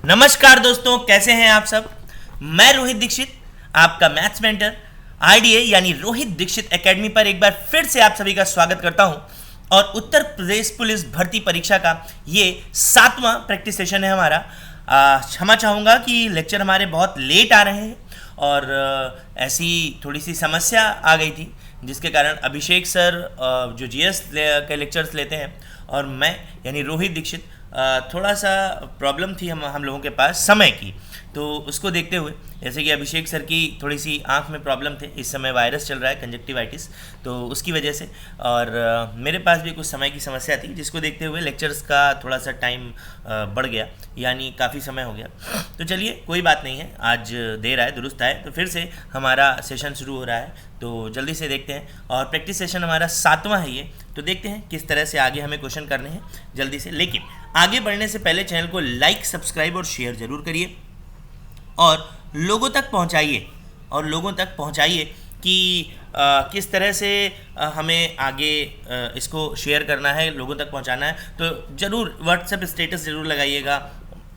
नमस्कार दोस्तों, कैसे हैं आप सब। मैं रोहित दीक्षित, आपका मैथ्स मेंटर आईडीए यानी रोहित दीक्षित एकेडमी पर एक बार फिर से आप सभी का स्वागत करता हूं। और उत्तर प्रदेश पुलिस भर्ती परीक्षा का ये 7वां प्रैक्टिस सेशन है हमारा। क्षमा चाहूँगा कि लेक्चर हमारे बहुत लेट आ रहे हैं और ऐसी थोड़ी सी समस्या आ गई थी, जिसके कारण अभिषेक सर जो जीएस के लेक्चर्स लेते हैं और मैं यानी रोहित दीक्षित थोड़ा सा प्रॉब्लम थी हम लोगों के पास समय की, तो उसको देखते हुए जैसे कि अभिषेक सर की थोड़ी सी आंख में प्रॉब्लम थे, इस समय वायरस चल रहा है कंजक्टिवाइटिस, तो उसकी वजह से और मेरे पास भी कुछ समय की समस्या थी, जिसको देखते हुए लेक्चर्स का थोड़ा सा टाइम बढ़ गया, यानी काफ़ी समय हो गया। तो चलिए कोई बात नहीं है, आज देर आए दुरुस्त आए, तो फिर से हमारा सेशन शुरू हो रहा है, तो जल्दी से देखते हैं। और प्रैक्टिस सेशन हमारा 7वां है ये, तो देखते हैं किस तरह से आगे हमें क्वेश्चन करने हैं जल्दी से। लेकिन आगे बढ़ने से पहले चैनल को लाइक, सब्सक्राइब और शेयर जरूर करिए और लोगों तक पहुंचाइए कि किस तरह से हमें आगे इसको शेयर करना है, लोगों तक पहुंचाना है। तो ज़रूर व्हाट्सएप स्टेटस ज़रूर लगाइएगा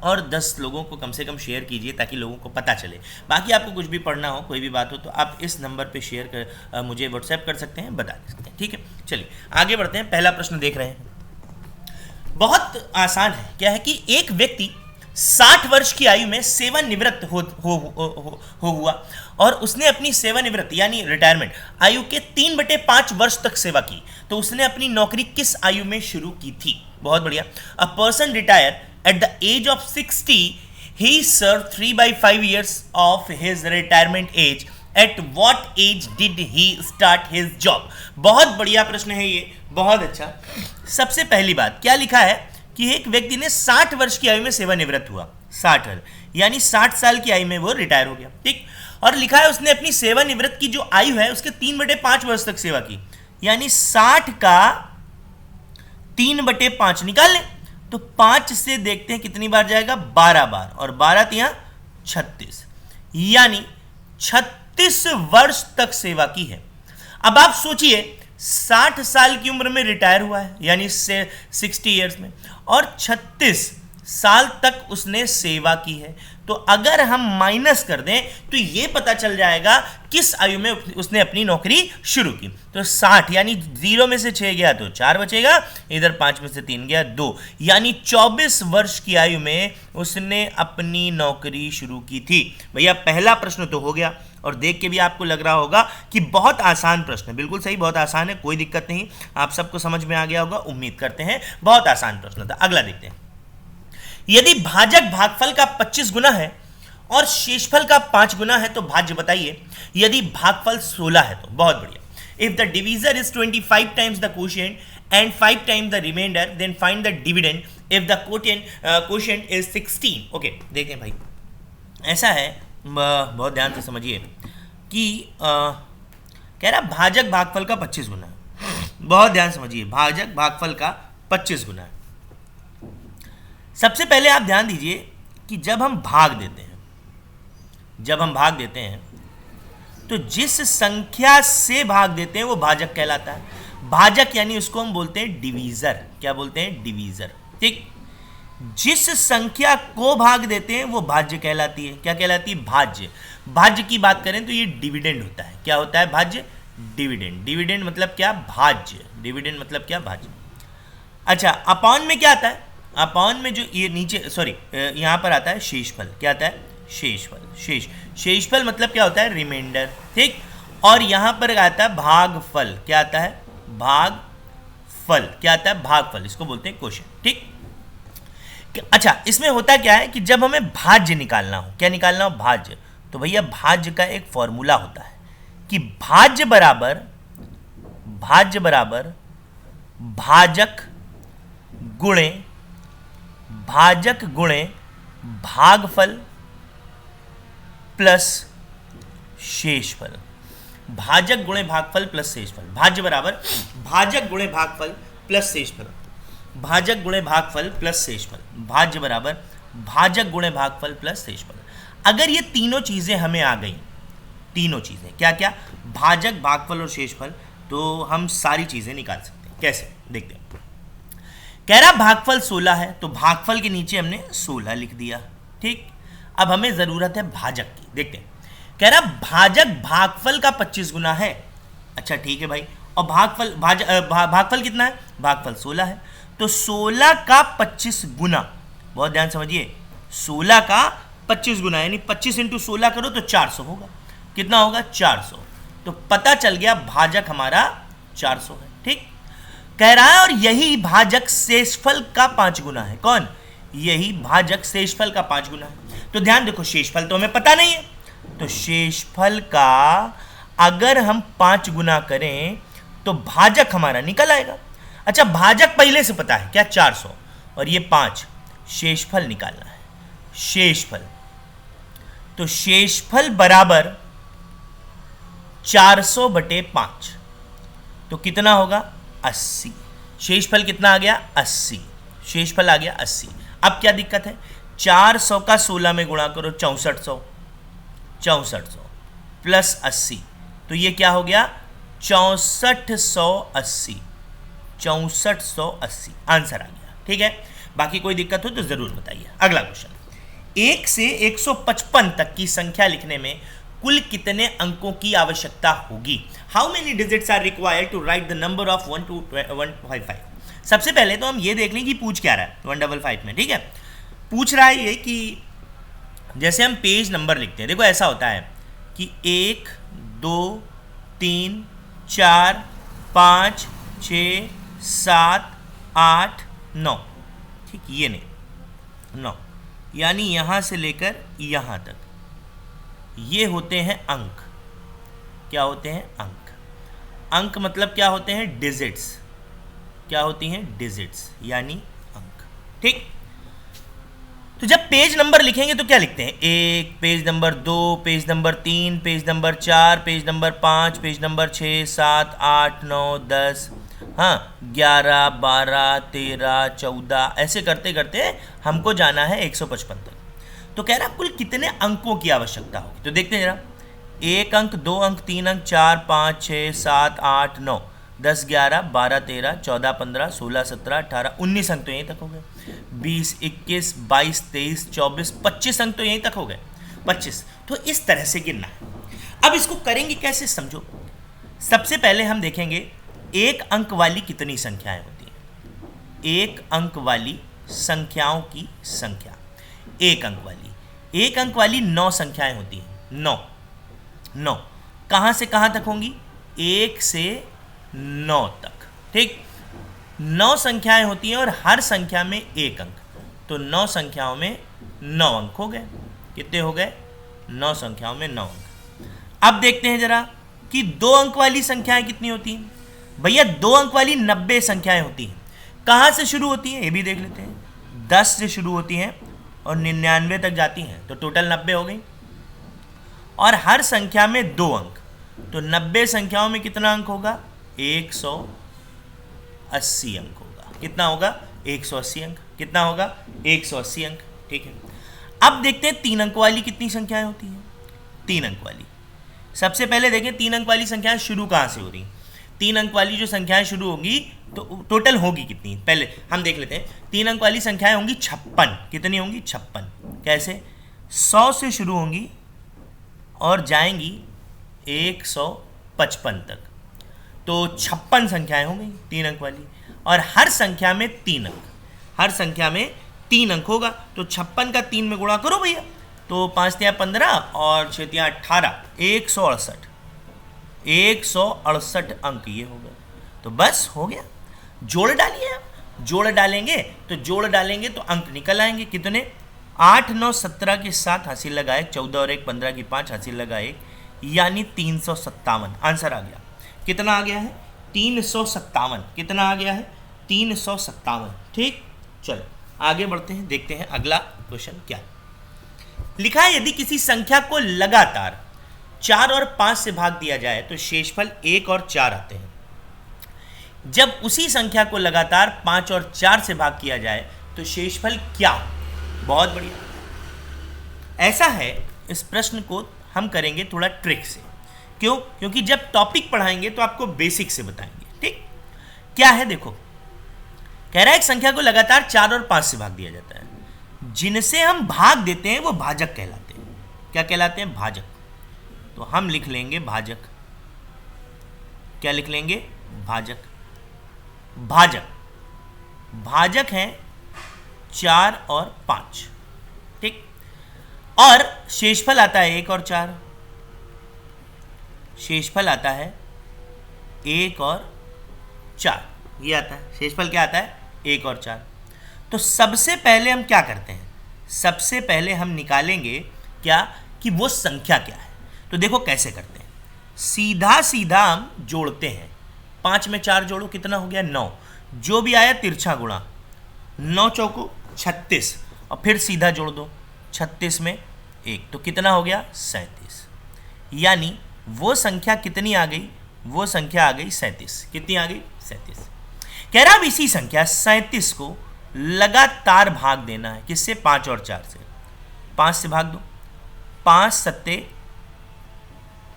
और 10 लोगों को कम से कम शेयर कीजिए ताकि लोगों को पता चले। बाकी आपको कुछ भी पढ़ना हो, कोई भी बात हो, तो आप इस नंबर पे शेयर कर मुझे व्हाट्सएप कर सकते हैं, बता सकते हैं। ठीक है, चलिए आगे बढ़ते हैं। पहला प्रश्न देख रहे हैं, बहुत आसान है। क्या है कि एक व्यक्ति 60 वर्ष की आयु में सेवानिवृत्त हो हुआ और उसने अपनी सेवानिवृत्त यानी रिटायरमेंट आयु के 3/5 वर्ष तक सेवा की। तो उसने अपनी नौकरी किस आयु में शुरू की थी? बहुत बढ़िया। A person retire at the age of 60, he serve 3/5 years of his retirement age. At what age did he start his job? बहुत बढ़िया प्रश्न है ये, बहुत अच्छा। सबसे पहली बात क्या लिखा है कि एक व्यक्ति ने 60 वर्ष की आयु में सेवानिवृत्त हुआ, 60 यानी 60 साल की आयु में वो रिटायर हो गया, ठीक। और लिखा है उसने अपनी सेवानिवृत्त की जो आयु है उसके 3/5 वर्ष तक सेवा की, यानी 60 का 3/5 निकाल लें तो 5 से देखते हैं कितनी बार जाएगा, 12 बार, और 12 तिया 36, यानी 36 वर्ष तक सेवा की है। अब आप सोचिए 60 साल की उम्र में रिटायर हुआ है यानी 60 ईयर्स में, और 36 साल तक उसने सेवा की है। तो अगर हम माइनस कर दें तो ये पता चल जाएगा किस आयु में उसने अपनी नौकरी शुरू की। तो 60 यानी 0 में से 6 गया तो 4 बचेगा, इधर 5 में से 3 गया 2, यानी 24 वर्ष की आयु में उसने अपनी नौकरी शुरू की थी। भैया पहला प्रश्न तो हो गया, और देख के भी आपको लग रहा होगा कि बहुत आसान प्रश्न है। बिल्कुल सही, बहुत आसान है, कोई दिक्कत नहीं, आप सबको समझ में आ गया होगा, उम्मीद करते हैं। बहुत आसान प्रश्न था। अगला देखते हैं। यदि भाजक भागफल का 25 गुना है और शेषफल का 5 गुना है तो भाज्य बताइए। यदि भागफल 16 है तो, बहुत बढ़िया। If the divisor is 25 times the quotient and 5 times the remainder, then find the dividend if the quotient is 16। Okay, देखें भाई, ऐसा है, बहुत ध्यान से समझिए कि कह रहा भाजक भागफल का 25 गुना है। बहुत ध्यान समझिए, भाजक भागफल का 25 गुना है। सबसे पहले आप ध्यान दीजिए कि जब हम भाग देते हैं तो जिस संख्या से भाग देते हैं वो भाजक कहलाता है। भाजक यानी उसको हम बोलते हैं डिवीजर। क्या बोलते हैं? डिवीजर, ठीक। जिस संख्या को भाग देते हैं वो भाज्य कहलाती है। क्या कहलाती है? भाज्य। भाज्य की बात करें तो ये डिविडेंड होता है। क्या होता है? भाज्य, डिविडेंड। डिविडेंड मतलब क्या? भाज्य। डिविडेंड मतलब क्या? भाज्य। अच्छा, अपॉन में क्या आता है? अपॉन में जो ये नीचे यहाँ पर आता है शेषफल। क्या आता है? शेषफल। शेषफल मतलब क्या होता है? रिमाइंडर, ठीक। और यहाँ पर आता है भागफल। क्या आता है? भागफल। क्या आता है? भागफल। इसको बोलते हैं कोशेंट, ठीक। अच्छा, इसमें होता क्या है कि जब हमें भाज्य निकालना हो, क्या निकालना हो? भाज्य। तो भैया भाज्य का एक फॉर्मूला होता है कि भाज्य बराबर भाजक गुणे भागफल प्लस शेषफल। भाजक गुणे भागफल प्लस शेषफल। भाज्य बराबर भाजक गुणे भागफल प्लस शेषफल। भाजक गुणे भागफल प्लस शेषफल। भाज्य बराबर भाजक गुणे भागफल प्लस शेषफल। अगर ये तीनों चीजें हमें आ गई, तीनों चीजें क्या क्या? भाजक, भागफल और शेषफल, तो हम सारी चीजें निकाल सकते हैं। कैसे? देखते हैं। कह रहा भागफल 16 है तो भागफल के नीचे हमने 16 लिख दिया, ठीक, अब हमें जरूरत है भाजक की। देखते हैं, कह रहा भाजक भागफल का 25 गुना है। अच्छा ठीक है भाई, और भागफल कितना है? भागफल 16 है, तो 16 का 25 गुना, बहुत ध्यान समझिए, 16 का 25 गुना यानी 25 इंटू 16 करो तो 400 होगा। कितना होगा? 400। तो पता चल गया भाजक हमारा 400 है। ठीक, कह रहा है और यही भाजक शेषफल का 5 गुना है। कौन? यही भाजक शेषफल का 5 गुना है। तो ध्यान देखो, शेषफल तो हमें पता नहीं है, तो शेषफल का अगर हम 5 गुना करें तो भाजक हमारा निकल आएगा। अच्छा, भाजक पहले से पता है क्या? 400, और ये 5, शेषफल निकालना है। शेषफल, तो शेषफल बराबर 400 बटे 5, तो कितना होगा? 80। शेषफल कितना आ गया? 80। शेषफल आ गया 80। अब क्या दिक्कत है? 400 का 16 में गुणा करो, 6400, 6400 प्लस 80, तो ये क्या हो गया? 6480। 6480 आंसर आ गया। ठीक है, बाकी कोई दिक्कत हो तो जरूर बताइए। अगला क्वेश्चन, 1 से 155 तक की संख्या लिखने में कुल कितने अंकों की आवश्यकता होगी? How many digits are required to write the number of 1 to 155? सबसे पहले तो हम ये देख लें कि पूछ क्या रहा है 155 में। ठीक है, पूछ रहा है ये कि जैसे हम पेज नंबर लिखते हैं, देखो ऐसा होता है कि 1 2 3 4 5 6 7 8 9, ठीक, ये नहीं 9, यानी यहां से लेकर यहां तक ये होते हैं अंक। क्या होते हैं? अंक। अंक मतलब क्या होते हैं? डिजिट्स। क्या होती हैं? डिजिट्स यानी अंक। ठीक, तो जब पेज नंबर लिखेंगे तो क्या लिखते हैं? 1, page number 2, page number 3, page number 4, page number 5, page number 6 7 8 9 10, हाँ 11 12 13 14, ऐसे करते करते हमको जाना है 155 तक। तो कह रहा कुल कितने अंकों की आवश्यकता होगी? तो देखते हैं जरा, 1 अंक, 2 अंक, 3 अंक, 4 5 6 7 8 9 10 11 12 13 14 15 16 17 18 19 अंक तो यहीं तक हो गए। 20 21 22 23 24 25 अंक तो यहीं तक हो गए। 25, तो इस तरह से गिनना है। अब इसको करेंगे कैसे, समझो। सबसे पहले हम देखेंगे 1 अंक वाली कितनी संख्याएं होती हैं। 1 अंक वाली संख्याओं की संख्या, 1 अंक वाली 9 संख्याएं होती हैं। 9 कहां से कहां तक होंगी? 1 से 9 तक। ठीक, 9 संख्याएं होती हैं और हर संख्या में 1 अंक, तो 9 संख्याओं में 9 अंक हो गए। कितने हो गए? 9 संख्याओं में 9 अंक। अब देखते हैं जरा कि 2 अंक वाली संख्याएं कितनी होती हैं। भैया 2 अंक वाली 90 संख्याएं होती हैं। कहां से शुरू होती हैं ये भी देख लेते हैं। 10 से शुरू होती हैं और 99 तक जाती हैं, तो टोटल 90 हो गई। और हर संख्या में 2 अंक, तो 90 संख्याओं में कितना अंक होगा? 180 अंक होगा। कितना होगा? 180 अंक। कितना होगा? 180 अंक। ठीक है, अब देखते हैं 3 अंक वाली कितनी संख्याएं होती हैं। 3 अंक वाली, सबसे पहले देखें 3 अंक वाली संख्याएं शुरू कहां से हो रही। 3 अंक वाली जो संख्याएं शुरू होगी तो टोटल होगी कितनी, पहले हम देख लेते हैं। 3 अंक वाली संख्याएं होंगी 56। कितनी होंगी? 56। कैसे? 100 से शुरू होंगी और जाएंगी 155 तक, तो 56 संख्याएं हो गई 3 अंक वाली। और हर संख्या में 3 अंक, हर संख्या में 3 अंक होगा, तो 56 का 3 में गुणा करो भैया, तो 5 तिया 15 और 6 तिया 18, 168। 168 अंक ये हो गए। तो बस हो गया, जोड़ डालिए। आप जोड़ डालेंगे तो अंक निकल आएंगे। कितने? 8 9 17 के 7 हासिल लगाए, 14 और 1 15 की 5 हासिल लगाए, यानी 357 आंसर आ गया। कितना आ गया है? 357। कितना आ गया है? 357। ठीक, चलो आगे बढ़ते हैं, देखते हैं अगला क्वेश्चन क्या लिखा है। यदि किसी संख्या को लगातार 4 और 5 से भाग दिया जाए तो शेषफल 1 और 4 आते हैं। जब उसी संख्या को लगातार 5 और 4 से भाग किया जाए तो शेषफल क्या? बहुत बढ़िया। ऐसा है, इस प्रश्न को हम करेंगे थोड़ा ट्रिक से। क्यों? क्योंकि जब टॉपिक पढ़ाएंगे तो आपको बेसिक से बताएंगे। ठीक, क्या है देखो, कह रहा है एक संख्या को लगातार 4 और 5 से भाग दिया जाता है। जिनसे हम भाग देते हैं वो भाजक कहलाते हैं। क्या कहलाते हैं? भाजक। तो हम लिख लेंगे भाजक। क्या लिख लेंगे? भाजक। भाजक भाजक हैं 4 और 5, ठीक। और शेषफल आता है 1 और 4। शेषफल आता है 1 और 4, ये आता है शेषफल। क्या आता है? 1 और 4। तो सबसे पहले हम क्या करते हैं? सबसे पहले हम निकालेंगे क्या कि वो संख्या क्या है। तो देखो कैसे करते हैं। सीधा सीधा हम जोड़ते हैं। 5 में 4 जोड़ो, कितना हो गया? 9। जो भी आया तिरछा गुणा, 9 चौको 36, और फिर सीधा जोड़ दो 36 में 1, तो कितना हो गया? 37। यानी वो संख्या कितनी आ गई? वो संख्या आ गई 37। कितनी आ गई? 37। कह रहा अब इसी संख्या 37 को लगातार भाग देना है। किससे? 5 और 4 से। 5 से भाग दो, 5 सत्ते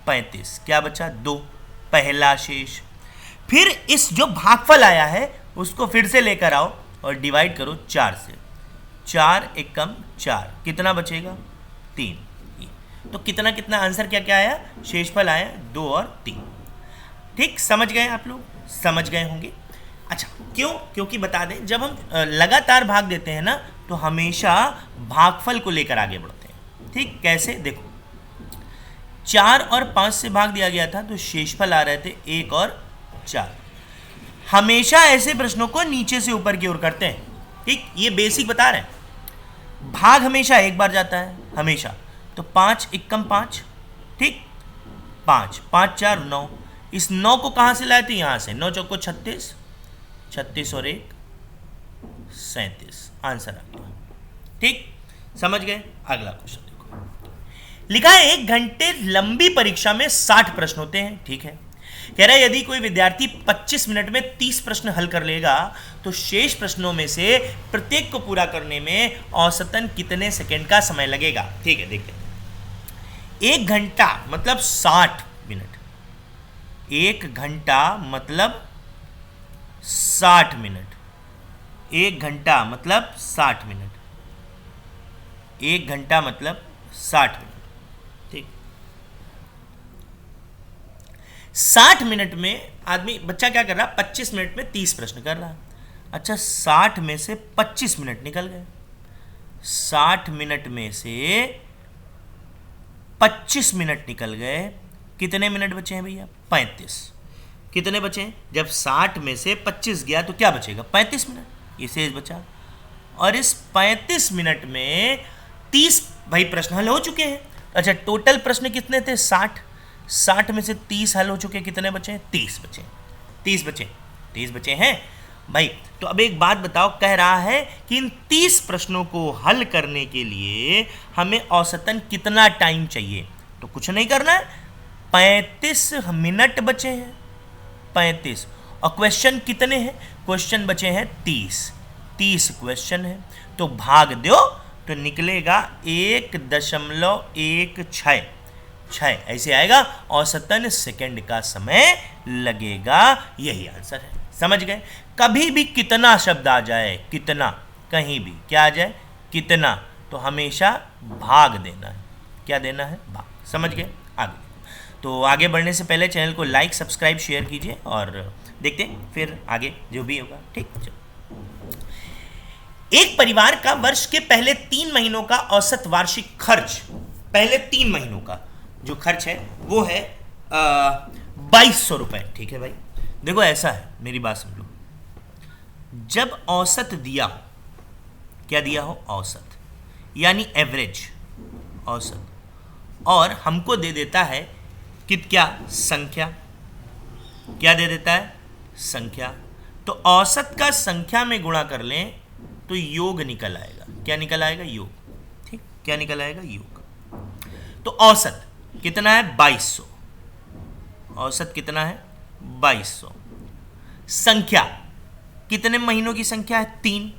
35, क्या बचा? 2, पहला शेष। फिर इस जो भागफल आया है उसको फिर से लेकर आओ और डिवाइड करो 4 से। 4 एकम 4, कितना बचेगा? 3। तो कितना कितना आंसर क्या क्या आया? शेषफल आया 2 और 3। ठीक, समझ गए आप लोग? समझ गए होंगे। अच्छा, क्यों? क्योंकि बता दें, जब हम लगातार भाग देते हैं ना तो हमेशा भागफल को लेकर आगे बढ़ते हैं। ठीक, कैसे? देखो 4 और 5 से भाग दिया गया था तो शेषफल आ रहे थे 1 और 4। हमेशा ऐसे प्रश्नों को नीचे से ऊपर की ओर करते हैं। ठीक, ये बेसिक बता रहे हैं। भाग हमेशा एक बार जाता है, हमेशा। तो 5 एकम 5, ठीक, 5 5 4 9। इस 9 को कहां से लाए थे? यहां से। 9 चौको 36, 36 और 1 37, आंसर आ गया। ठीक, समझ गए? अगला क्वेश्चन देखो। लिखा है 1 घंटे लंबी परीक्षा में 60 प्रश्न होते हैं। ठीक है, कह रहा है यदि कोई विद्यार्थी 25 मिनट में 30 प्रश्न हल कर लेगा तो शेष प्रश्नों में से प्रत्येक को पूरा करने में औसतन कितने सेकंड का समय लगेगा। ठीक है, देखते हैं। 1 घंटा मतलब 60 मिनट। 1 घंटा मतलब 60 मिनट। 1 घंटा मतलब 60 मिनट। 1 घंटा मतलब 60 मिनट। ठीक, 60 मिनट में आदमी, बच्चा क्या कर रहा है? 25 मिनट में 30 प्रश्न कर रहा है। अच्छा, 60 में से 25 मिनट निकल गए। 60 मिनट में से 25 मिनट निकल गए। कितने मिनट बचे हैं भैया? 35। कितने बचे हैं? जब 60 में से 25 गया तो क्या बचेगा? 35 मिनट। ये शेष बचा। और इस 35 मिनट में 30 भाई प्रश्न हल हो चुके हैं। अच्छा, टोटल प्रश्न कितने थे? 60। 60 में से 30 हल हो चुके, कितने बचे? 30 बचे। 30 बचे, 30 बचे हैं भाई। तो अब एक बात बताओ, कह रहा है कि इन 30 प्रश्नों को हल करने के लिए हमें औसतन कितना टाइम चाहिए? तो कुछ नहीं करना है, 35 मिनट बचे हैं। 35, और क्वेश्चन कितने हैं? क्वेश्चन बचे हैं 30। 30 क्वेश्चन है, तो भाग दो तो निकलेगा 1.16 ऐसे आएगा। औसतन सेकंड का समय लगेगा। यही आंसर है। समझ गए? कभी भी कितना शब्द आ जाए, कितना, कहीं भी क्या आ जाए? कितना, तो हमेशा भाग देना है। क्या देना है? भाग। समझ गए? आगे तो आगे बढ़ने से पहले चैनल को लाइक, सब्सक्राइब, शेयर कीजिए और देखते हैं फिर आगे जो भी होगा। ठीक, चलो। एक परिवार का वर्ष के पहले 3 महीनों का औसत वार्षिक खर्च, पहले 3 महीनों का जो खर्च है वो है 2200 रुपए। ठीक है भाई, देखो ऐसा है, मेरी बात सुन लो। जब औसत दिया हो, क्या दिया हो? औसत, यानी एवरेज, औसत, और हमको दे देता है कि क्या? संख्या। क्या दे देता है? संख्या। तो औसत का संख्या में गुणा कर लें तो योग निकल आएगा। क्या निकल आएगा? योग। ठीक, क्या निकल आएगा? योग। तो औसत कितना है? 2200। औसत कितना है? 2200। संख्या, कितने महीनों की संख्या है? 3।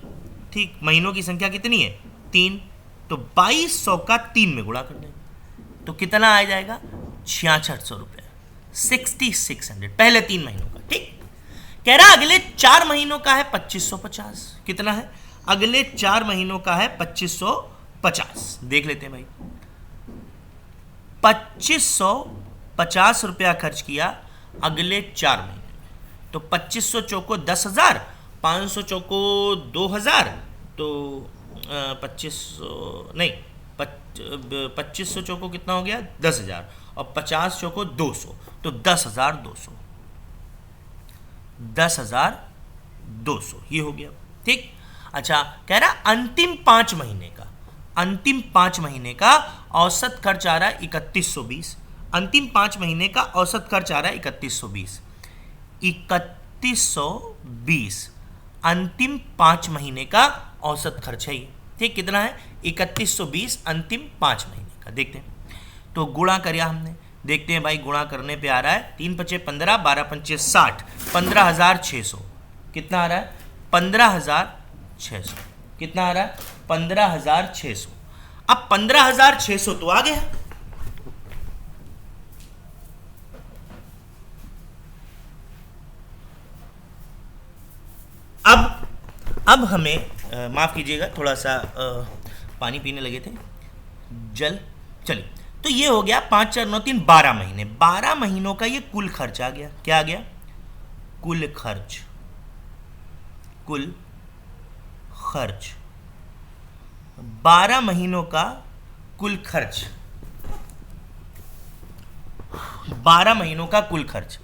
ठीक, महीनों की संख्या कितनी है? 3। तो 2200 का 3 में गुणा कर दें तो कितना आ जाएगा? 6600 रुपये, 6600, पहले 3 महीनों का। ठीक, कह रहा अगले 4 महीनों का है 2550। कितना है? अगले 4 महीनों का है 2550। देख लेते हैं भाई, 2550 रुपया खर्च किया अगले 4 महीने में, तो 2500 चौको 10,000, 500 चौको 2,000, तो 2500 नहीं, 2500 चौको कितना हो गया 10,000, और 50 चौको 200, तो 10,200, 10,200 ये हो गया। ठीक। अच्छा, कह रहा अंतिम 5 महीने का, अंतिम 5 महीने का औसत खर्च आ रहा है 3120। अंतिम 5 महीने का औसत खर्च आ रहा है 3120। 3120 अंतिम 5 महीने का औसत खर्च है ये। ठीक, कितना है 3120 अंतिम 5 महीने का। देखते हैं, तो गुणा करिया हमने, देखते हैं भाई गुणा करने पे आ रहा है 3 पचे 15, 12 पंचे 60, 15,600। कितना आ रहा है 15,600। कितना आ रहा है 15,600। अब 15,600 तो आ गया, अब हमें माफ कीजिएगा, थोड़ा सा पानी पीने लगे थे, जल। चलिए, तो ये हो गया 5 4 9 3 12 महीने। 12 महीनों का ये कुल खर्च आ गया। क्या आ गया? कुल खर्च, कुल खर्च 12 महीनों का कुल खर्च, 12 महीनों का कुल खर्च।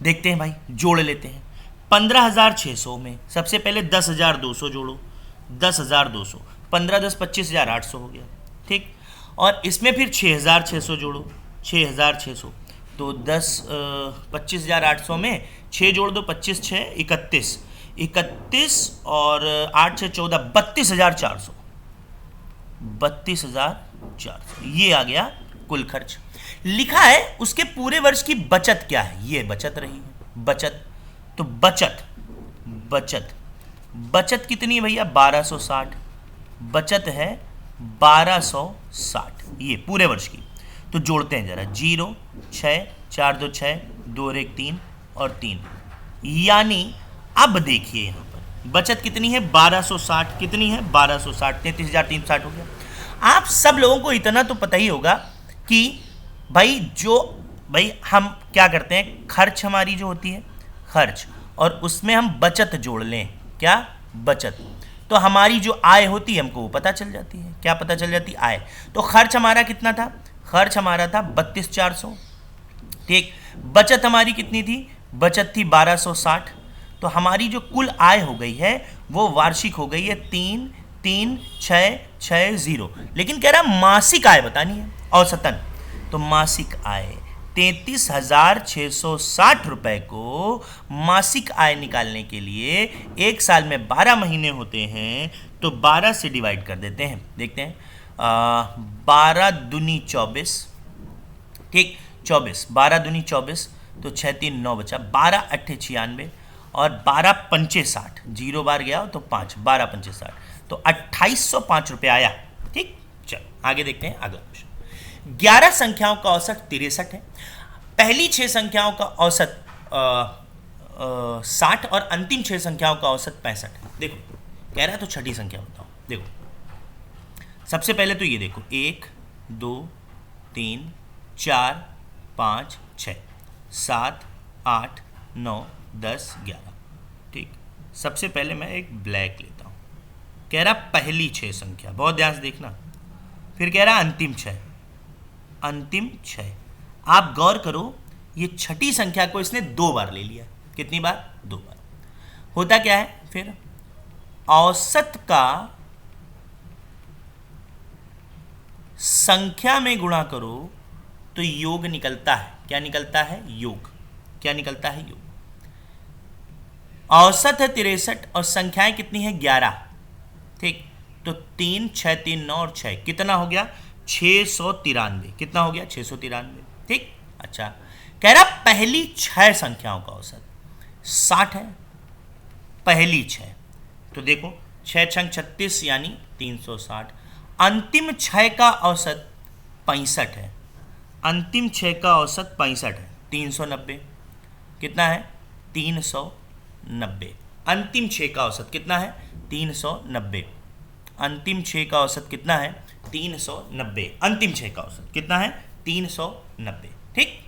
देखते हैं भाई, जोड़ लेते हैं। 15,600 में सबसे पहले 10,200 जोड़ो, 10,200, 15 10 25,800 हो गया। ठीक, और इसमें फिर 6,600 जोड़ो, 6,600, तो 25,800 में 6 जोड़ दो, 25 6 31, 31 और 8 6 14, 32,400, 32,400 ये आ गया कुल खर्च। लिखा है उसके पूरे वर्ष की बचत क्या है, ये बचत रही है, बचत। तो बचत, बचत, बचत कितनी है भैया 1260, बचत है 1260 ये पूरे वर्ष की। तो जोड़ते हैं जरा, 0 6 4 2 6 2 1 3 और 3, यानी अब देखिए यहाँ पर बचत कितनी है 1260, कितनी है 1260, 33,360 हो गया। आप सब लोगों को इतना तो पता ही होगा कि भाई हम क्या करते हैं, खर्च हमारी जो होती है खर्च, और उसमें हम बचत जोड़ लें, क्या बचत, तो हमारी जो आय होती है हमको वो पता चल जाती है। क्या पता चल जाती है? आय। तो खर्च हमारा कितना था, खर्च हमारा था 32,400। ठीक, बचत हमारी कितनी थी, बचत थी 1260। तो हमारी जो कुल आय हो गई है वो वार्षिक हो गई है 3,3,6,6,0। लेकिन कह रहा मासिक आय बतानी है औसतन, तो मासिक आय 33,660 रुपए को मासिक आय निकालने के लिए एक साल में 12 महीने होते हैं, तो 12 से डिवाइड कर देते हैं। देखते हैं, 12 दूनी 24, ठीक 24, 12 दूनी 24, तो 6 3 9 बचा, 12 8 96 और 12 पंचे 60, 0 बार गया तो 5, 12 पंचे 60, तो 2,805 रुपये आया। ठीक, चलो आगे देखते हैं अगला क्वेश्चन। 11 संख्याओं का औसत 63 है। पहली 6 संख्याओं का औसत 60 और अंतिम 6 संख्याओं का औसत 65 है। देखो कह रहा है तो छठी संख्या बताओ। देखो सबसे पहले तो ये देखो 1 2 3 4 5 6 7 8 9 10 11। ठीक, सबसे पहले मैं एक ब्लैक लेता हूँ। कह रहा पहली 6 संख्या, बहुत ध्यान से देखना। फिर कह रहा अंतिम 6, अंतिम 6। आप गौर करो, ये छठी संख्या को इसने 2 बार ले लिया। कितनी बार? 2 बार। होता क्या है फिर, औसत का संख्या में गुणा करो तो योग निकलता है। क्या निकलता है? योग। क्या निकलता है? योग। औसत है 63 और संख्याएं कितनी है 11। ठीक, तो 3 6 3 9 और 6 कितना हो गया 693। कितना हो गया 693। ठीक, अच्छा कह रहा पहली 6 संख्याओं का औसत 60 है, पहली 6। तो देखो 6 छंग 36 यानी 360। अंतिम 6 का औसत 65 है, अंतिम 6 का औसत 65 है, 390। कितना है 390। अंतिम 6 का औसत कितना है 390। अंतिम 6 का औसत कितना है? 390। अंतिम 6 का औसत कितना है? 390। ठीक,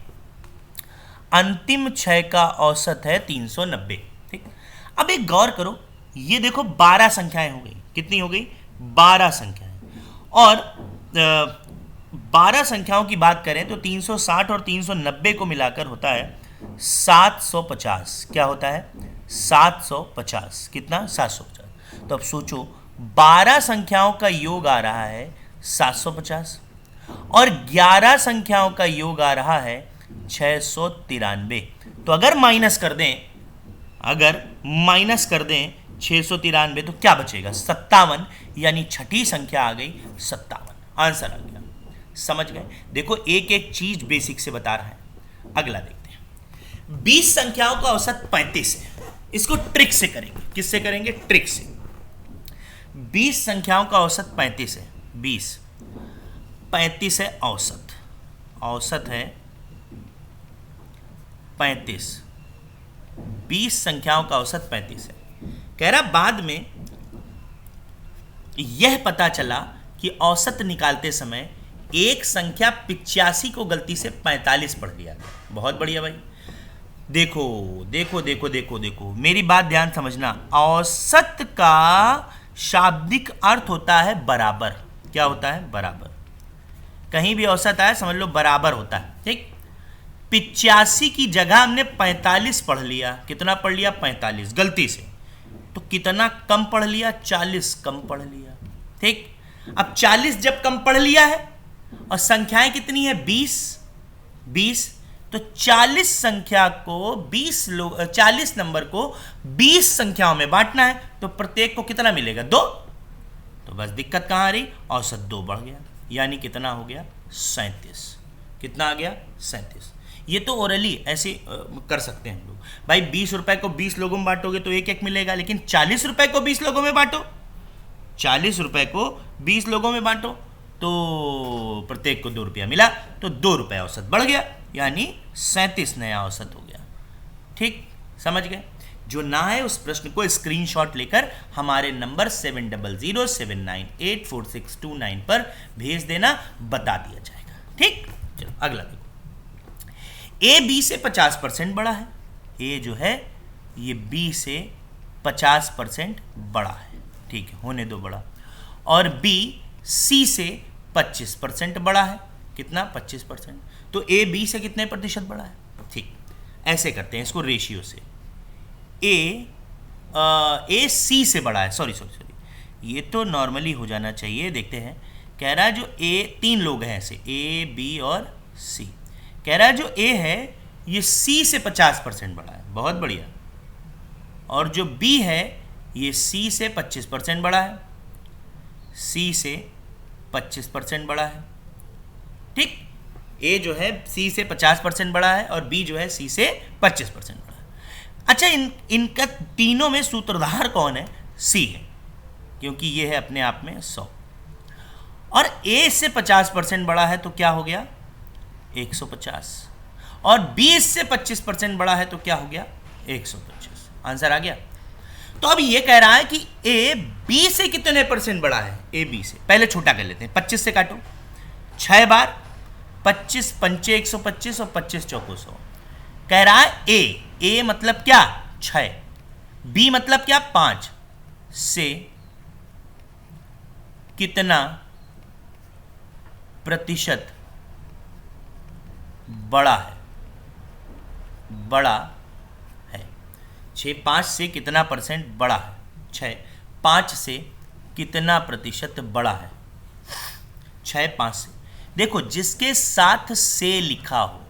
अंतिम 6 का औसत है 390। ठीक, अब एक गौर करो, ये देखो 12 संख्याएं हो गई। कितनी हो गई? 12 संख्याएं। और 12 संख्याओं की बात करें तो 360 और 390 को मिलाकर होता है 750। क्या होता है? 750। कितना? 750। तो अब सोचो, 12 संख्याओं का योग आ रहा है 750 और 11 संख्याओं का योग आ रहा है 693। तो अगर माइनस कर दें 693 तो क्या बचेगा? 57, यानी छठी संख्या आ गई 57। आंसर आ गया। समझ गए? देखो, एक एक चीज बेसिक से बता रहा है। अगला देखते हैं। 20 संख्याओं का औसत 35 है। इसको ट्रिक से करेंगे। किससे करेंगे? ट्रिक से। 20 संख्याओं का औसत 35 है। 35 है औसत। औसत है 35। 20 संख्याओं का औसत 35 है। कह रहा बाद में यह पता चला कि औसत निकालते समय एक संख्या 85 को गलती से 45 पढ़ लिया। बहुत बढ़िया भाई। देखो देखो देखो देखो देखो, मेरी बात ध्यान समझना। औसत का शाब्दिक अर्थ होता है बराबर। क्या होता है? बराबर। कहीं भी औसत आए समझ लो बराबर होता है। ठीक, 85 की जगह हमने 45 पढ़ लिया। कितना पढ़ लिया? 45 गलती से। तो कितना कम पढ़ लिया? 40 कम पढ़ लिया। ठीक, अब 40 जब कम पढ़ लिया है और संख्याएं कितनी है? 20। तो 40 संख्या को 40 नंबर को 20 संख्याओं में बांटना है। तो प्रत्येक को कितना मिलेगा? 2। तो बस दिक्कत कहां आ रही? औसत 2 बढ़ गया, यानी कितना हो गया? 37। कितना आ गया? 37। ये तो ओरली ऐसे कर सकते हैं हम लोग। भाई 20 रुपए को 20 लोगों में बांटोगे तो एक मिलेगा, लेकिन 40 रुपए को 20 लोगों में बांटो, 40 रुपए को 20 लोगों में बांटो तो प्रत्येक को 2 रुपया मिला, तो 2 रुपये औसत बढ़ गया, यानी 37 नया औसत हो गया। ठीक, समझ गए? जो ना है उस प्रश्न को स्क्रीनशॉट लेकर हमारे नंबर 7007984629 पर भेज देना, बता दिया जाएगा। ठीक, चलो अगला देखो। ए बी से 50% बड़ा है। ए जो है ये बी से 50% बड़ा है। ठीक है, होने दो बड़ा। और बी सी से 25% बड़ा है। कितना? 25%। तो ए बी से कितने प्रतिशत बड़ा है? ठीक, ऐसे करते हैं इसको रेशियो से। ए सी से बड़ा है। सॉरी, ये तो नॉर्मली हो जाना चाहिए। देखते हैं, कह रहा है जो ए, 3 लोग हैं ऐसे, ए बी और सी। कह रहा है जो ए है ये सी से 50% बड़ा है। बहुत बढ़िया। और जो बी है ये सी से 25% बड़ा है। सी से 25% बड़ा है। ठीक, ए जो है सी से 50% बड़ा है और बी जो है सी से 25% बड़ा है। अच्छा, इनका तीनों में सूत्रधार कौन है? सी है, क्योंकि ये है अपने आप में 100। और ए से 50% बड़ा है तो क्या हो गया? 150। और बी से 25% बड़ा है तो क्या हो गया? 125। आंसर आ गया। तो अब ये कह रहा है कि ए बी से कितने % बड़ा है? ए बी से पहले छोटा कर लेते हैं। 25 से काटो 6 बार, 25 पंचे 125 और 25 चौको 100। कह रहा है ए मतलब क्या? 6। बी मतलब क्या? 5 से कितना प्रतिशत बड़ा है? बड़ा है 6। 5 से कितना % बड़ा है? 6। 5 से कितना प्रतिशत बड़ा है? 6 5 से। देखो, जिसके साथ से लिखा हो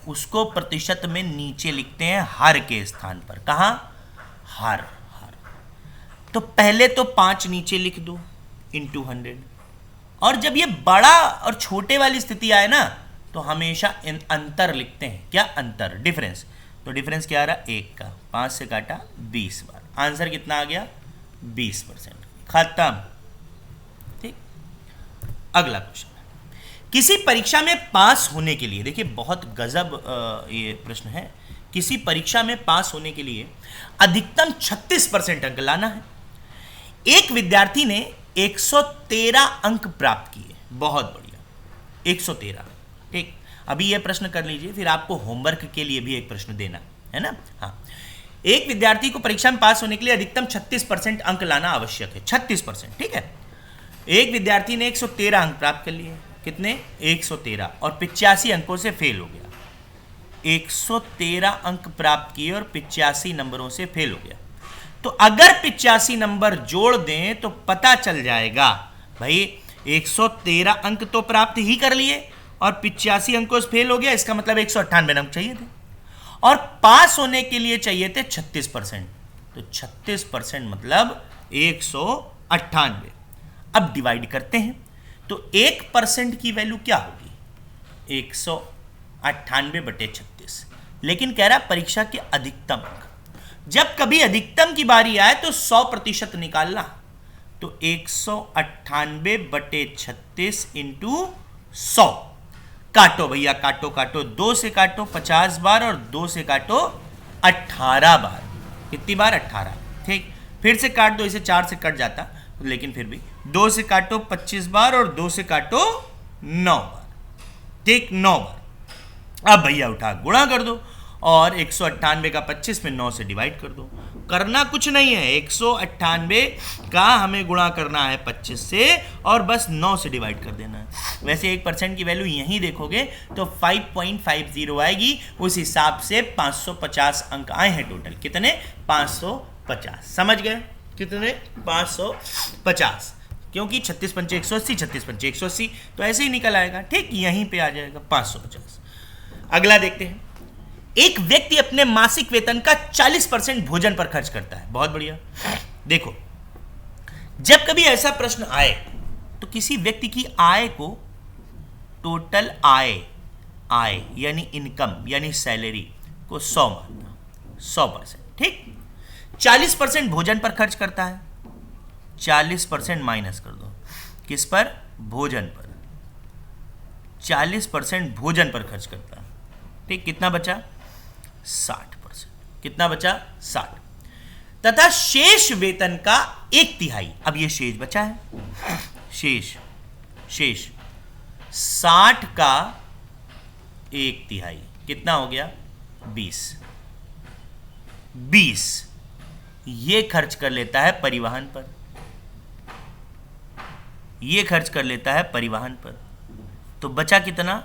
उसको प्रतिशत में नीचे लिखते हैं हर के स्थान पर। कहां? हर। तो पहले तो 5 नीचे लिख दो इंटू 100। और जब ये बड़ा और छोटे वाली स्थिति आए ना तो हमेशा अंतर लिखते हैं। क्या अंतर? डिफरेंस। तो डिफरेंस क्या आ रहा? 1 का। 5 से काटा 20 बार। आंसर कितना आ गया? 20%। खत्म। ठीक, अगला क्वेश्चन। किसी परीक्षा में पास होने के लिए, देखिए बहुत गजब ये प्रश्न है। किसी परीक्षा में पास होने के लिए अधिकतम 36% अंक लाना है। एक विद्यार्थी ने 113 अंक प्राप्त किए, बहुत बढ़िया, 113। ठीक, अभी यह प्रश्न कर लीजिए, फिर आपको होमवर्क के लिए भी एक प्रश्न देना है ना। हाँ, एक विद्यार्थी को परीक्षा में पास होने के लिए अधिकतम 36% अंक लाना आवश्यक है, 36%। ठीक है, एक विद्यार्थी ने 113 अंक प्राप्त कर लिए, कितने, 113, और 85 अंकों से फेल हो गया। 113 अंक प्राप्त किए और 85 नंबरों से फेल हो गया। तो अगर 85 नंबर जोड़ दें तो पता चल जाएगा भाई 113 अंक तो प्राप्त ही कर लिए और 85 अंकों से फेल हो गया, इसका मतलब 198 अंक चाहिए थे और पास होने के लिए चाहिए थे 36%। तो 36% मतलब 198। अब डिवाइड करते हैं तो 1% की वैल्यू क्या होगी, 198/36। लेकिन कह रहा परीक्षा के अधिकतम अंक, जब कभी अधिकतम की बारी आए तो 100% निकालना। तो 198/36 इंटू 100, काटो भैया, काटो काटो, 2 से काटो 50 बार और 2 से काटो 18 बार। कितनी बार, 18। ठीक, फिर से काट दो, इसे 4 से कट जाता, लेकिन फिर भी 2 से काटो 25 बार और 2 से काटो 9 बार। ठीक, 9 बार। अब भैया उठा गुणा कर दो और 198 का 25 में 9 से डिवाइड कर दो। करना कुछ नहीं है, 198 का हमें गुणा करना है 25 से और बस 9 से डिवाइड कर देना है। वैसे 1% की वैल्यू यहीं देखोगे तो 5.50 आएगी। उस हिसाब से 550 अंक आए हैं टोटल। कितने, 550। समझ गए, कितने, 550, क्योंकि 36 पंचे 180, 36 पंचे 180, तो ऐसे ही निकल आएगा। ठीक, यहीं पे आ जाएगा 550। अगला देखते हैं। एक व्यक्ति अपने मासिक वेतन का 40% भोजन पर खर्च करता है। बहुत बढ़िया। देखो, जब कभी ऐसा प्रश्न आए तो किसी व्यक्ति की आय को टोटल आय यानी इनकम यानी सैलरी को 100 मानना, 100%। ठीक, 40% भोजन पर खर्च करता है, 40% माइनस कर दो, किस पर, भोजन पर। 40% भोजन पर खर्च करता है। ठीक, कितना बचा, 60%। कितना बचा, 60। तथा शेष वेतन का 1/3, अब ये शेष बचा है, शेष 60 का 1/3 कितना हो गया, 20 ये खर्च कर लेता है परिवहन पर, ये खर्च कर लेता है परिवहन पर। तो बचा कितना,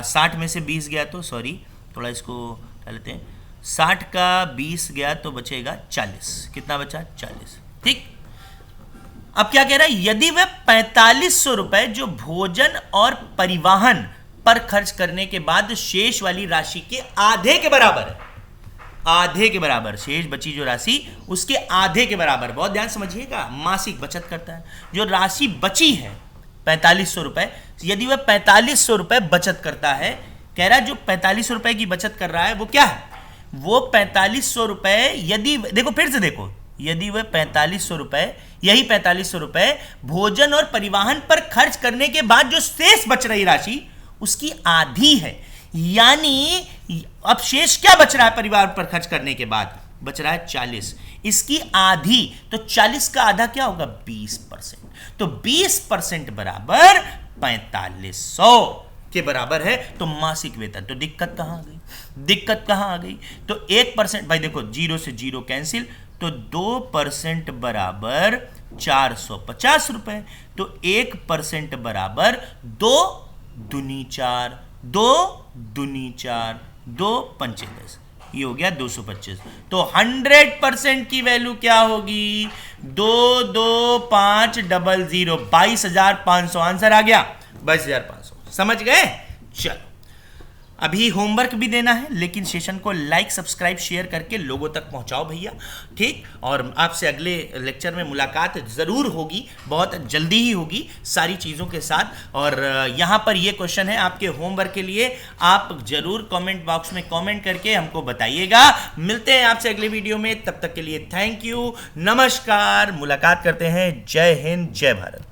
60 में से 20 गया तो, सॉरी थोड़ा इसको डाल लेते हैं, 60 का 20 गया तो बचेगा 40। कितना बचा, 40। ठीक, अब क्या कह रहा है, यदि वह 4500 रुपए जो भोजन और परिवहन पर खर्च करने के बाद शेष वाली राशि के आधे के बराबर है, आधे के बराबर, शेष बची जो राशि उसके आधे के बराबर, बहुत ध्यान समझिएगा, मासिक बचत करता है। जो राशि बची है 4500 रुपए, यदि वह 4500 रुपए बचत करता है, कह रहा है जो 4500 रुपए की बचत कर रहा है वो क्या है, वो 4500 रुपए, यदि देखो फिर से देखो, यदि वह 4500 रुपए, यही 4500 रुपए भोजन और परिवहन पर खर्च करने के बाद जो शेष बच रही राशि उसकी आधी है, यानी अब शेष क्या बच रहा है परिवार पर खर्च करने के बाद, बच रहा है 40, इसकी आधी, तो 40 का आधा क्या होगा, 20%। तो 20% बराबर 4500 के बराबर है। तो मासिक वेतन, तो दिक्कत कहां आ गई, दिक्कत कहां आ गई, तो 1% भाई देखो 0 से 0 कैंसिल, तो 2% बराबर 450 रुपए, तो 1% बराबर 2 दूनी 4, 2 दूनी 4, 2 पंचे 10, ये हो गया 225। तो 100% की वैल्यू क्या होगी, 22500, 22,500 आंसर आ गया, 22,500। समझ गए, चलो अभी होमवर्क भी देना है, लेकिन सेशन को लाइक सब्सक्राइब शेयर करके लोगों तक पहुंचाओ भैया, ठीक। और आपसे अगले लेक्चर में मुलाकात ज़रूर होगी, बहुत जल्दी ही होगी सारी चीज़ों के साथ। और यहाँ पर ये क्वेश्चन है आपके होमवर्क के लिए, आप जरूर कमेंट बॉक्स में कमेंट करके हमको बताइएगा। मिलते हैं आपसे अगले वीडियो में, तब तक के लिए थैंक यू, नमस्कार, मुलाकात करते हैं। जय हिंद, जय भारत।